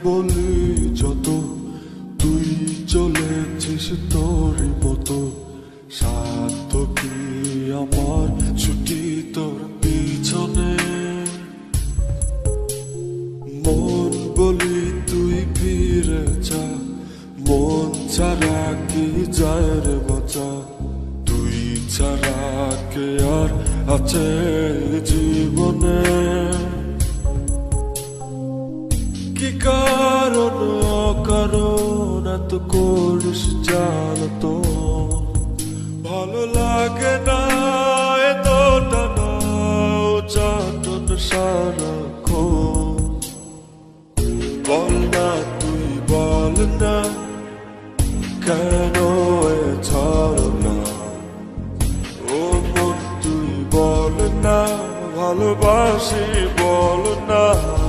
বলি যত, তুই চলেছিস তোরই মতো। সাধ্য কি আমার ছুটি তোর পিছনে, মন বলি তুই ফিরে যা, মন ছাড়া কি যায় রে বাঁচা। তুই ছাড়া কে আর আছে জীবনে, কি কারণ অকারণ এত করিস জ্বালাতো। ভালো লাগে না এতটা না চাটন সারাক্ষণ। বল না তুই বল না কেন এ ছলনা, ও মন তুই বল না ভালোবাসি